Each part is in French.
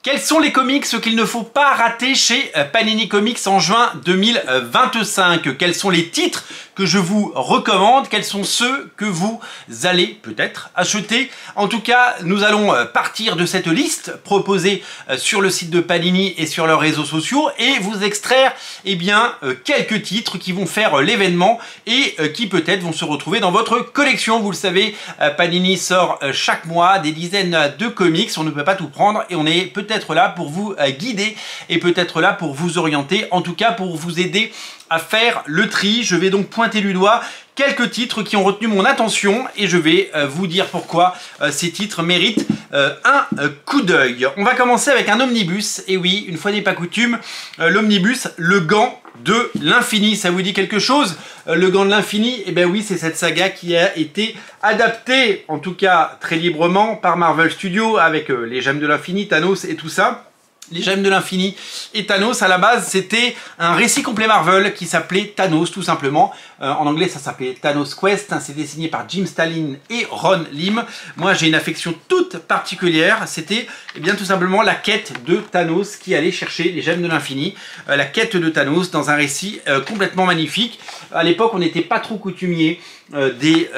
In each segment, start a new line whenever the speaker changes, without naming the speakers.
Quels sont les comics qu'il ne faut pas rater chez Panini Comics en juin 2025? Quels sont les titres que je vous recommande? Quels sont ceux que vous allez peut-être acheter? En tout cas, nous allons partir de cette liste proposée sur le site de Panini et sur leurs réseaux sociaux et vous extraire quelques titres qui vont faire l'événement et qui peut-être vont se retrouver dans votre collection. Vous le savez, Panini sort chaque mois des dizaines de comics. On ne peut pas tout prendre et on est peut-être là pour vous guider et peut-être là pour vous orienter, en tout cas pour vous aider à faire le tri. Je vais donc pointer du doigt quelques titres qui ont retenu mon attention et je vais vous dire pourquoi ces titres méritent un coup d'œil. On va commencer avec un omnibus, et oui, une fois n'est pas coutume, l'omnibus Le Gant de l'Infini. Ça vous dit quelque chose? Le Gant de l'Infini, eh bien oui, c'est cette saga qui a été adaptée, en tout cas très librement, par Marvel Studios avec les Gemmes de l'Infini, Thanos et tout ça. Les Gemmes de l'Infini et Thanos, à la base, c'était un récit complet Marvel qui s'appelait Thanos, tout simplement. En anglais, ça s'appelait Thanos Quest. C'était signé par Jim Starlin et Ron Lim. Moi, j'ai une affection toute particulière. C'était tout simplement la quête de Thanos qui allait chercher les Gemmes de l'Infini. La quête de Thanos dans un récit complètement magnifique. À l'époque, on n'était pas trop coutumier des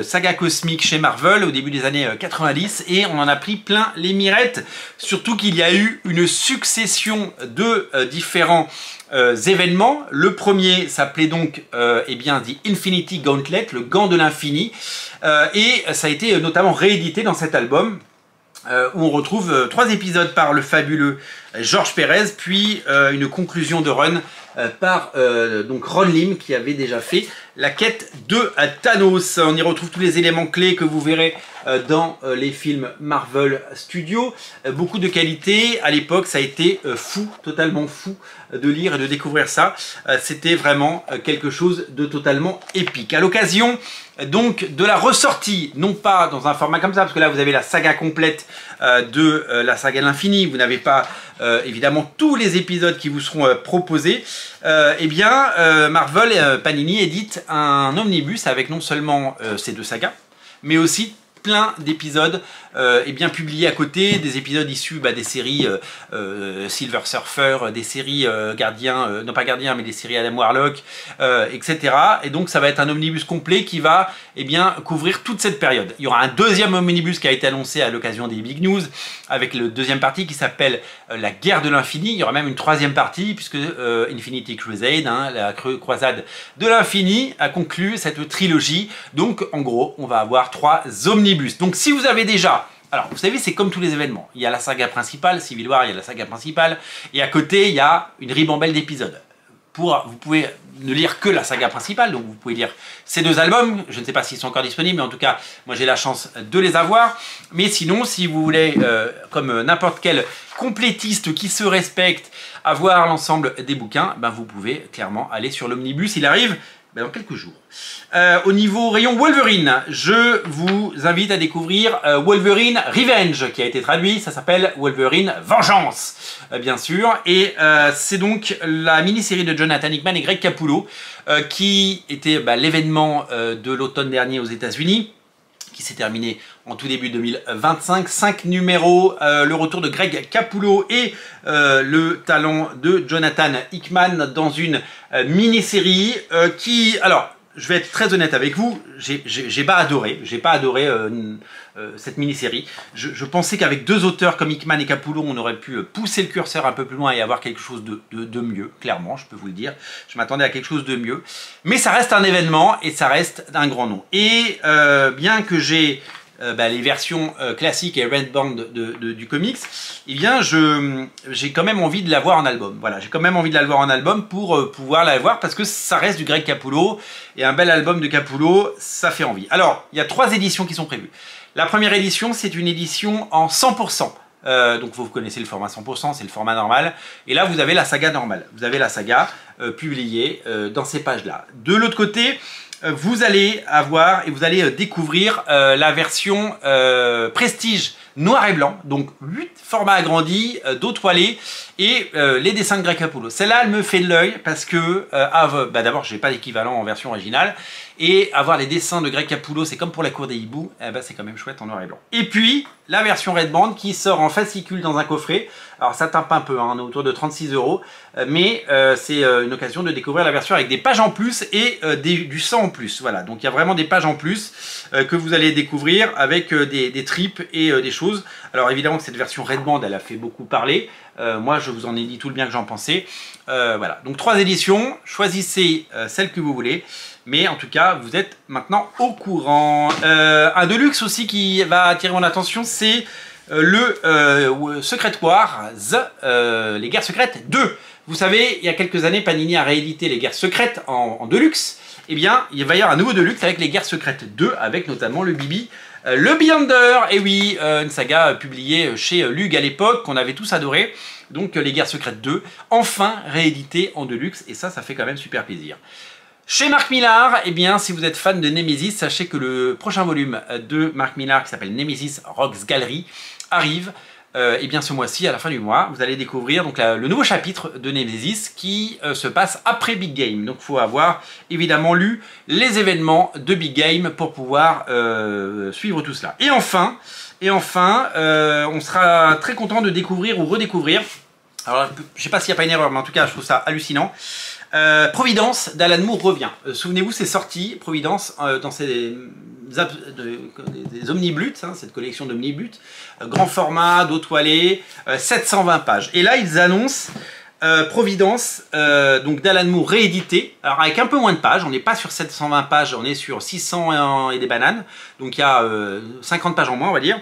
sagas cosmiques chez Marvel au début des années 90 et on en a pris plein les mirettes, surtout qu'il y a eu une succession de différents événements. Le premier s'appelait donc The Infinity Gauntlet, le gant de l'infini, et ça a été notamment réédité dans cet album où on retrouve 3 épisodes par le fabuleux George Pérez, puis une conclusion de run par donc Ron Lim qui avait déjà fait la quête de Thanos. On y retrouve tous les éléments clés que vous verrez dans les films Marvel Studios. Beaucoup de qualité. À l'époque, ça a été fou, totalement fou de lire et de découvrir ça. C'était vraiment quelque chose de totalement épique. À l'occasion donc de la ressortie, non pas dans un format comme ça, parce que là vous avez la saga complète de la saga de l'infini, vous n'avez pas évidemment tous les épisodes qui vous seront proposés, Marvel et Panini édite un omnibus avec non seulement ces 2 sagas, mais aussi plein d'épisodes publiés à côté, des épisodes issus des séries Silver Surfer, des séries Gardiens, non pas Gardiens, mais des séries Adam Warlock, etc. Et donc ça va être un omnibus complet qui va couvrir toute cette période. Il y aura un deuxième omnibus qui a été annoncé à l'occasion des Big News, avec le deuxième partie qui s'appelle La Guerre de l'Infini. Il y aura même une troisième partie, puisque Infinity Crusade, la croisade de l'infini, a conclu cette trilogie. Donc en gros, on va avoir 3 omnibus. Donc si vous avez déjà... Alors, vous savez, c'est comme tous les événements. Il y a la saga principale, Civil War, il y a la saga principale, et à côté, il y a une ribambelle d'épisodes. Vous pouvez ne lire que la saga principale, donc vous pouvez lire ces 2 albums. Je ne sais pas s'ils sont encore disponibles, mais en tout cas, moi j'ai la chance de les avoir. Mais sinon, si vous voulez, comme n'importe quel complétiste qui se respecte, avoir l'ensemble des bouquins, vous pouvez clairement aller sur l'omnibus. Il arrive dans quelques jours. Au niveau rayon Wolverine, je vous invite à découvrir Wolverine Revenge, qui a été traduit, ça s'appelle Wolverine Vengeance, bien sûr, et c'est donc la mini-série de Jonathan Hickman et Greg Capullo, qui était l'événement de l'automne dernier aux États-Unis, qui s'est terminé en tout début 2025. 5 numéros, le retour de Greg Capullo et le talent de Jonathan Hickman dans une mini-série qui... Alors, je vais être très honnête avec vous, j'ai pas adoré cette mini-série. Je pensais qu'avec 2 auteurs comme Hickman et Capullo, on aurait pu pousser le curseur un peu plus loin et avoir quelque chose de mieux, clairement, je peux vous le dire. Je m'attendais à quelque chose de mieux. Mais ça reste un événement et ça reste un grand nom. Et bien que j'ai les versions classiques et red band du comics, j'ai quand même envie de la voir en album. Voilà, j'ai quand même envie de la voir en album pour pouvoir la voir parce que ça reste du Greg Capullo et un bel album de Capullo, ça fait envie. Alors, il y a 3 éditions qui sont prévues. La première édition, c'est une édition en 100%. Donc vous connaissez le format 100%, c'est le format normal. Et là, vous avez la saga normale. Vous avez la saga publiée dans ces pages-là. De l'autre côté, vous allez avoir et vous allez découvrir la version prestige noir et blanc, donc 8 formats agrandis, dos toilé et les dessins de Greg Capullo. Celle-là, elle me fait de l'œil parce que d'abord, j'ai pas d'équivalent en version originale et avoir les dessins de Greg Capullo, c'est comme pour la cour des hiboux, c'est quand même chouette en noir et blanc. Et puis la version Red Band qui sort en fascicule dans un coffret. Alors ça tape un peu, hein, on est autour de 36 €, mais c'est une occasion de découvrir la version avec des pages en plus et du sang en plus. Voilà, donc il y a vraiment des pages en plus que vous allez découvrir avec des tripes et des choses. Alors évidemment que cette version Red Band, elle a fait beaucoup parler. Moi, je vous en ai dit tout le bien que j'en pensais. Voilà, donc 3 éditions, choisissez celle que vous voulez. Mais en tout cas, vous êtes maintenant au courant. Un Deluxe aussi qui va attirer mon attention, c'est le Secret Wars, les guerres secrètes 2. Vous savez, il y a quelques années, Panini a réédité les guerres secrètes en Deluxe. Eh bien, il va y avoir un nouveau Deluxe avec les guerres secrètes 2, avec notamment le Bibi, le Beyonder. Et oui, une saga publiée chez Lug à l'époque, qu'on avait tous adoré. Donc, les guerres secrètes 2, enfin réédité en Deluxe. Et ça fait quand même super plaisir. Chez Mark Millar, eh bien, si vous êtes fan de Nemesis, sachez que le prochain volume de Mark Millar, qui s'appelle Nemesis Rogues Gallery, arrive eh bien, ce mois-ci, à la fin du mois. Vous allez découvrir donc, le nouveau chapitre de Nemesis qui se passe après Big Game. Donc, il faut avoir évidemment lu les événements de Big Game pour pouvoir suivre tout cela. Et enfin, on sera très content de découvrir ou redécouvrir, alors je ne sais pas s'il n'y a pas une erreur, mais en tout cas, je trouve ça hallucinant. Providence d'Alan Moore revient. Souvenez-vous, c'est sorti, Providence, dans des omnibuts, hein, cette collection d'omnibuts, grand format, dos toilé, 720 pages. Et là, ils annoncent Providence, donc d'Alan Moore réédité, alors avec un peu moins de pages, on n'est pas sur 720 pages, on est sur 600 et des bananes, donc il y a 50 pages en moins, on va dire.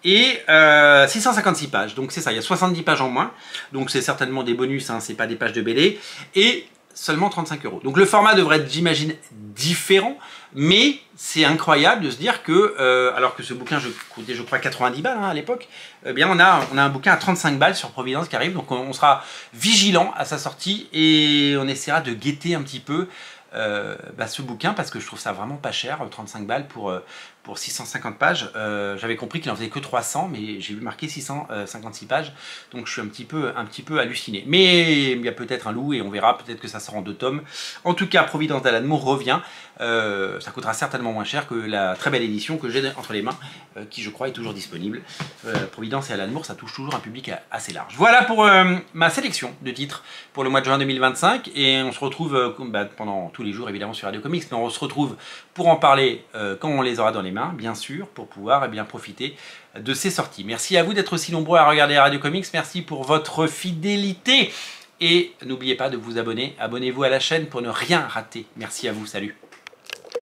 Et 656 pages, donc c'est ça, il y a 70 pages en moins, donc c'est certainement des bonus, hein, c'est pas des pages de BD, et seulement 35 €. Donc le format devrait être, j'imagine, différent, mais c'est incroyable de se dire que, alors que ce bouquin coûtait, je crois, 90 balles hein, à l'époque, eh bien on a un bouquin à 35 balles sur Providence qui arrive, donc on sera vigilant à sa sortie et on essaiera de guetter un petit peu ce bouquin parce que je trouve ça vraiment pas cher, 35 balles pour 650 pages. J'avais compris qu'il en faisait que 300, mais j'ai vu marquer 656 pages, donc je suis un petit peu halluciné. Mais il y a peut-être un loup et on verra, peut-être que ça sort en 2 tomes. En tout cas, Providence d'Alan Moore revient. Ça coûtera certainement moins cher que la très belle édition que j'ai entre les mains, qui je crois est toujours disponible. Providence et Alan Moore, ça touche toujours un public assez large. Voilà pour ma sélection de titres pour le mois de juin 2025, et on se retrouve pendant tous les jours évidemment sur Radio Comics, mais on se retrouve pour en parler quand on les aura dans les mains, bien sûr, pour pouvoir profiter de ces sorties. Merci à vous d'être aussi nombreux à regarder Radio Comics, merci pour votre fidélité, et n'oubliez pas de vous abonner, abonnez-vous à la chaîne pour ne rien rater. Merci à vous, salut.